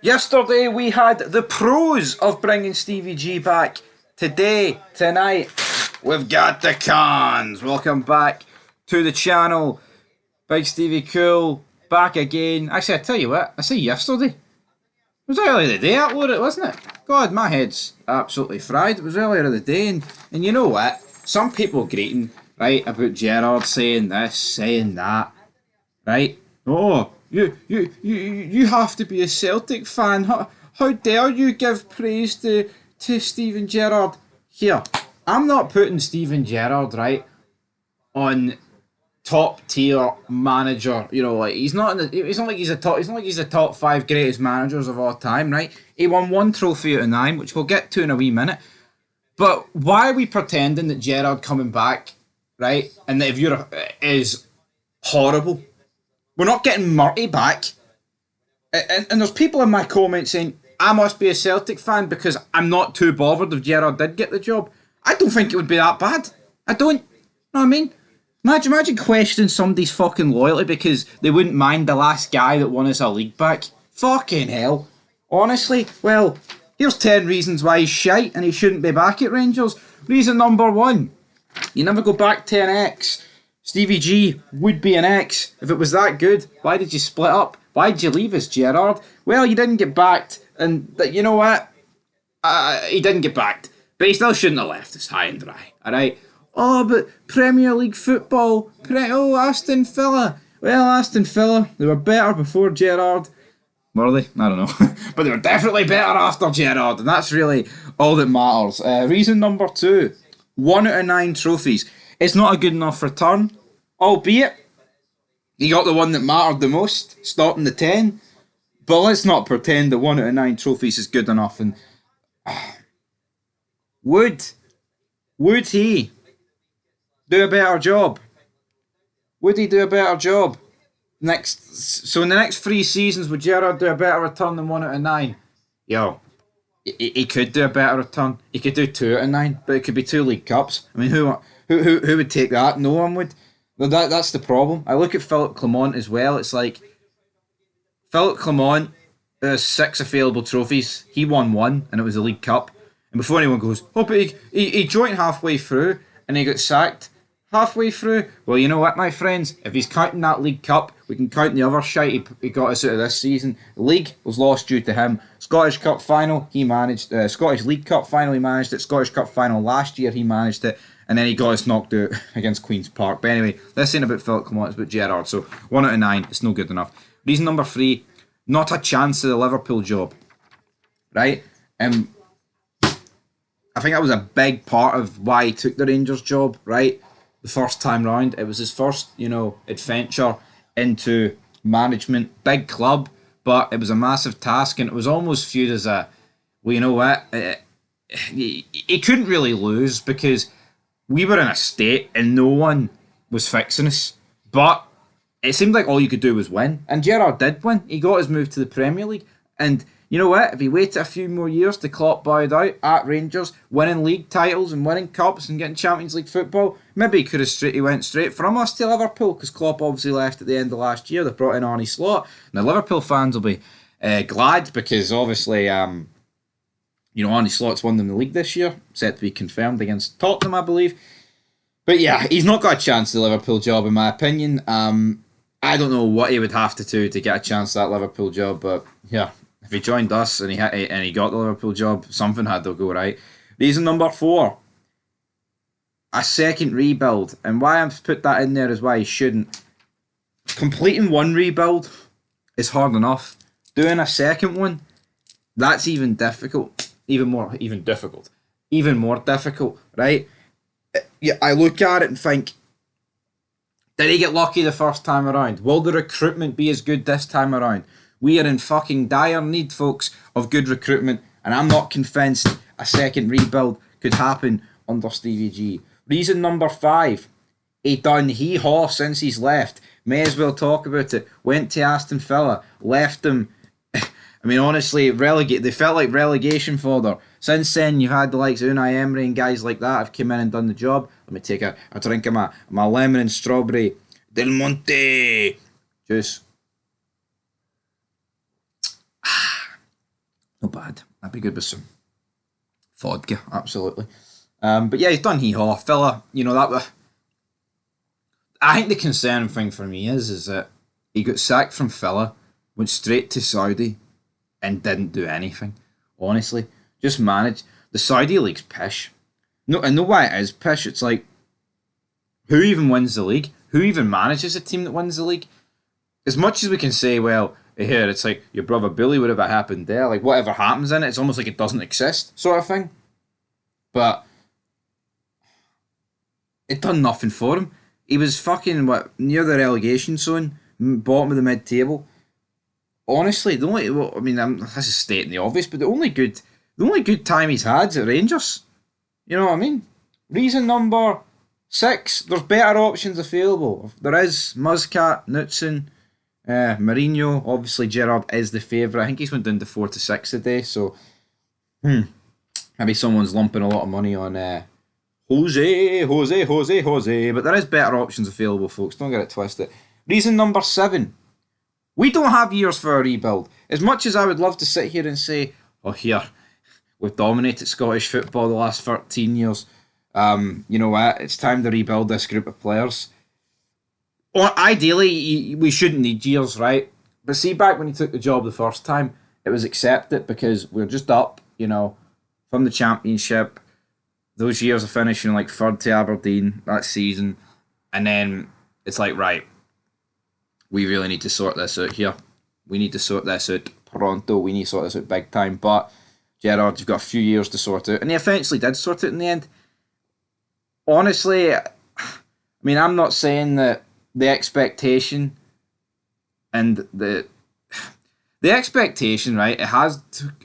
Yesterday we had the pros of bringing Stevie G back. Today, tonight, we've got the cons. Welcome back to the channel. Big Stevie Cool, back again. Actually, I tell you what, I say yesterday. It was earlier the day I uploaded it, wasn't it? God, my head's absolutely fried. It was earlier in the day, and you know what? Some people greeting, right, about Gerrard saying this, saying that, right? Oh, you have to be a Celtic fan. How dare you give praise to Steven Gerrard? Here, I'm not putting Steven Gerrard, right, on top tier manager. You know, like he's not in the. It's not like he's a top. It's not like he's the top five greatest managers of all time, right? He won one trophy out of nine, which we'll get to in a wee minute. But why are we pretending that Gerrard coming back, right, and that if you're is horrible? We're not getting Murty back. And there's people in my comments saying, I must be a Celtic fan because I'm not too bothered if Gerrard did get the job. I don't think it would be that bad. I don't. You know what I mean? Imagine questioning somebody's fucking loyalty because they wouldn't mind the last guy that won us a league back. Fucking hell. Honestly, well, here's 10 reasons why he's shite and he shouldn't be back at Rangers. Reason number one, you never go back to an ex. Stevie G would be an ex. If it was that good, why did you split up? Why did you leave us, Gerrard? Well, you didn't get backed, and you know what? He didn't get backed, but he still shouldn't have left us high and dry. All right. Oh, but Premier League football. Aston Villa. Well, Aston Villa, they were better before Gerrard. Were they? I don't know. But they were definitely better after Gerrard, and that's really all that matters. Reason number two, 1 out of 9 trophies. It's not a good enough return, albeit he got the one that mattered the most, stopping the 10. But let's not pretend that 1 out of 9 trophies is good enough. And would he do a better job? Would he do a better job? So in the next 3 seasons, would Gerrard do a better return than 1 out of 9? Yo, he could do a better return. He could do 2 out of 9, but it could be 2 League Cups. I mean, who would take that? No one would. That's the problem. I look at Philip Clement as well. It's like Philip Clement has 6 available trophies. He won 1, and it was the League Cup. And before anyone goes, oh, but he joined halfway through and he got sacked halfway through. Well, you know what, my friends? If he's counting that League Cup, we can count the other shite he got us out of this season. The league was lost due to him. Scottish Cup final, he managed. Scottish League Cup final, he managed it. Scottish Cup final last year, he managed it. And then he got us knocked out against Queen's Park. But anyway, this ain't about Philip Clement, it's about Gerrard. So 1 out of 9, it's no good enough. Reason number 3, not a chance of the Liverpool job. Right? I think that was a big part of why he took the Rangers job, right? The first time round. It was his first, adventure into management. Big club, but it was a massive task, and it was almost viewed as a, well, you know what? He couldn't really lose because we were in a state and no one was fixing us. But it seemed like all you could do was win. And Gerrard did win. He got his move to the Premier League. And you know what? If he waited a few more years to Klopp bowed out at Rangers, winning league titles and winning cups and getting Champions League football, maybe he went straight from us to Liverpool because Klopp obviously left at the end of last year. They brought in Arne Slot. Now, Liverpool fans will be glad because obviously Arne Slot's won them the league this year, set to be confirmed against Tottenham, I believe. But yeah, he's not got a chance to the Liverpool job, in my opinion. I don't know what he would have to do to get a chance at that Liverpool job, but yeah, if he joined us and he got the Liverpool job, something had to go right. Reason number 4, a second rebuild, and why I've put that in there is why he shouldn't. Completing one rebuild is hard enough. Doing a second one, that's even difficult. Even more difficult, right? Yeah, I look at it and think, did he get lucky the first time around? Will the recruitment be as good this time around? We are in fucking dire need, folks, of good recruitment, and I'm not convinced a second rebuild could happen under Stevie G. Reason number 5, he done hee-haw since he's left. May as well talk about it. Went to Aston Villa, left them. I mean, honestly, they felt like relegation fodder. Since then, you've had the likes of Unai Emery and guys like that have come in and done the job. Let me take a drink of my lemon and strawberry Del Monte juice. Not bad. That'd be good with some vodka, absolutely. But yeah, he's done hee-haw. Fella, I think the concerning thing for me is that he got sacked from Villa, went straight to Saudi, and didn't do anything. Honestly, just managed. The Saudi league's pish. No, I know why it is pish. It's like, who even wins the league? Who even manages a team that wins the league? As much as we can say, well, here it's like your brother Billy, whatever happened there, like whatever happens in it, it's almost like it doesn't exist, sort of thing. But it done nothing for him. He was fucking near the relegation zone, bottom of the mid table. Honestly, the only this is stating the obvious, but the only good time he's had is at Rangers. You know what I mean? Reason number 6: there's better options available. There is Muscat, Knutson, Mourinho. Obviously, Gerrard is the favourite. I think he's went down to 4 to 6 today. So, maybe someone's lumping a lot of money on Jose. But there is better options available, folks. Don't get it twisted. Reason number 7: we don't have years for a rebuild. As much as I would love to sit here and say, oh, here, we've dominated Scottish football the last 13 years. You know what? It's time to rebuild this group of players. Or ideally, we shouldn't need years, right? But see, back when he took the job the first time, it was accepted because we're just up, from the Championship. Those years of finishing like 3rd to Aberdeen that season. And then it's like, right, we really need to sort this out here. We need to sort this out pronto. We need to sort this out big time. But Gerrard, you've got a few years to sort out. And he eventually did sort it in the end. Honestly, I'm not saying that the expectation and the expectation, right?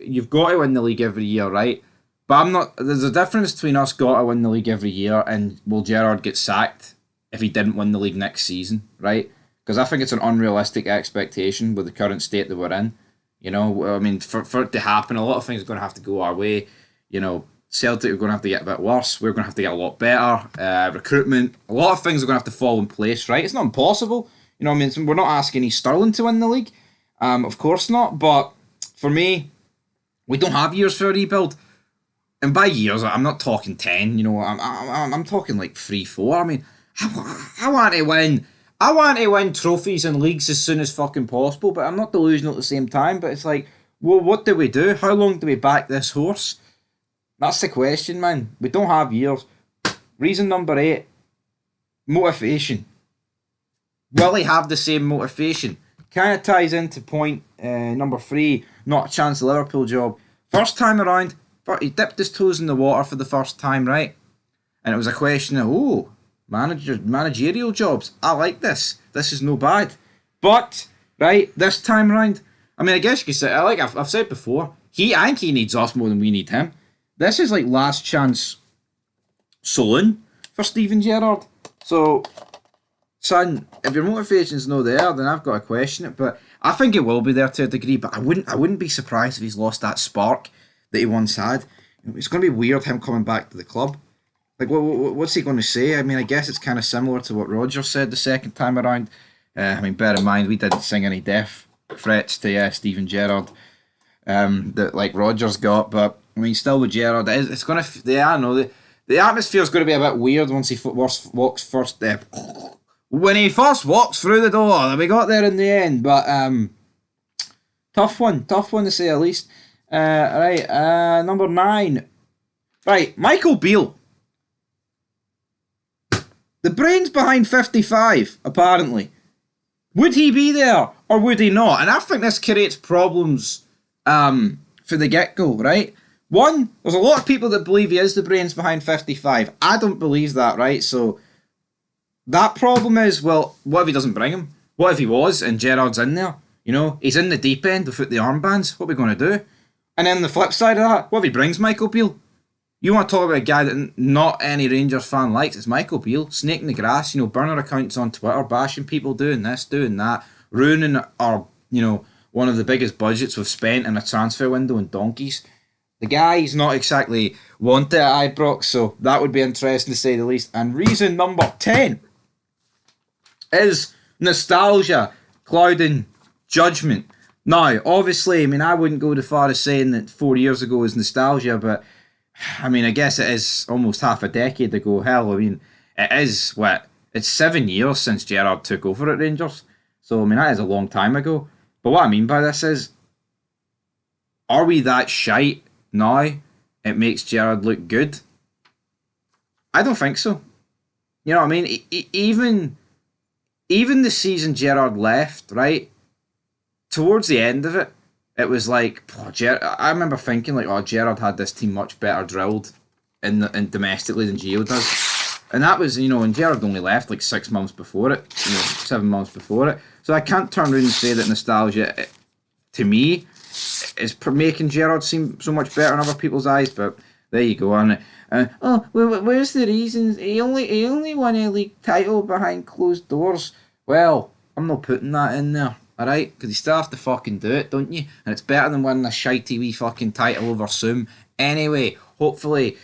You've got to win the league every year, right? But there's a difference between us got to win the league every year and will Gerrard get sacked if he didn't win the league next season, right? Because I think it's an unrealistic expectation with the current state that we're in. For it to happen, a lot of things are going to have to go our way. Celtic are going to have to get a bit worse. We're going to have to get a lot better. Recruitment, a lot of things are going to have to fall in place, right? It's not impossible. We're not asking East Stirling to win the league. Of course not. But for me, we don't have years for a rebuild. And by years, I'm not talking 10. I'm talking like 3, 4. I want to win. I want to win trophies and leagues as soon as fucking possible, but I'm not delusional at the same time. But it's like, well, what do we do? How long do we back this horse? That's the question, man. We don't have years. Reason number 8: motivation. Will he have the same motivation? Kind of ties into point number 3, not a chance of Liverpool job. First time around, he dipped his toes in the water for the first time, right? And it was a question of, managerial jobs. I like this. This is no bad. But, right, this time around, I guess you could say, I've said before, I think he needs us more than we need him. This is like last chance saloon for Steven Gerrard. So, son, if your motivation's no there, then I've got to question it. But I think it will be there to a degree. But I wouldn't be surprised if he's lost that spark that he once had. It's going to be weird him coming back to the club. Like, what's he going to say? I guess it's kind of similar to what Rodgers said the second time around. Bear in mind, we didn't sing any death threats to Steven Gerrard that like Rodgers got. But, still with Gerrard, it's going to... I know, the atmosphere's going to be a bit weird once he walks first... when he first walks through the door. We got there in the end. But, tough one to say at least. Number 9. Right, Michael Beale. The brains behind 55, apparently. Would he be there or would he not? And I think this creates problems for the get-go, right? One, there's a lot of people that believe he is the brains behind 55. I don't believe that, right? So that problem is, well, what if he doesn't bring him? What if he was and Gerrard's in there? He's in the deep end without the armbands. What are we going to do? And then the flip side of that, what if he brings Michael Beale? You want to talk about a guy that not any Rangers fan likes? It's Michael Beale, snaking the grass, burner accounts on Twitter, bashing people, doing this, doing that, ruining our, one of the biggest budgets we've spent in a transfer window in donkeys. The guy's not exactly wanted at Ibrox, so that would be interesting to say the least. And reason number 10 is nostalgia clouding judgment. Now, obviously, I mean, I wouldn't go too far as saying that 4 years ago is nostalgia, but I mean, I guess it is almost half a decade ago. Hell, I mean, it is what? It's 7 years since Gerrard took over at Rangers. So, I mean, that is a long time ago. But what I mean by this is, are we that shite now? It makes Gerrard look good? I don't think so. You know what I mean? Even the season Gerrard left, right? Towards the end of it, it was like, I remember thinking like, oh, Gerrard had this team much better drilled in domestically than Gio does, and that was, and Gerrard only left like 6 months before it, 7 months before it. So I can't turn around and say that nostalgia, to me, is making Gerrard seem so much better in other people's eyes. But there you go. And where's the reasons? He only won a league title behind closed doors. Well, I'm not putting that in there. Alright? Because you still have to fucking do it, don't you? And it's better than winning a shitey wee fucking title over Soom. Anyway, hopefully,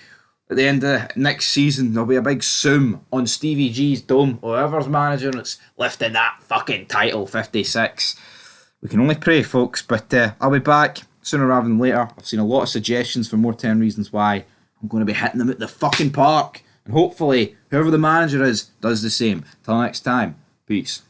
at the end of next season, there'll be a big Soom on Stevie G's dome, or whoever's manager that's lifting that fucking title, 56. We can only pray, folks, but I'll be back sooner rather than later. I've seen a lot of suggestions for more 10 reasons why. I'm going to be hitting them at the fucking park. And hopefully, whoever the manager is, does the same. Till next time, peace.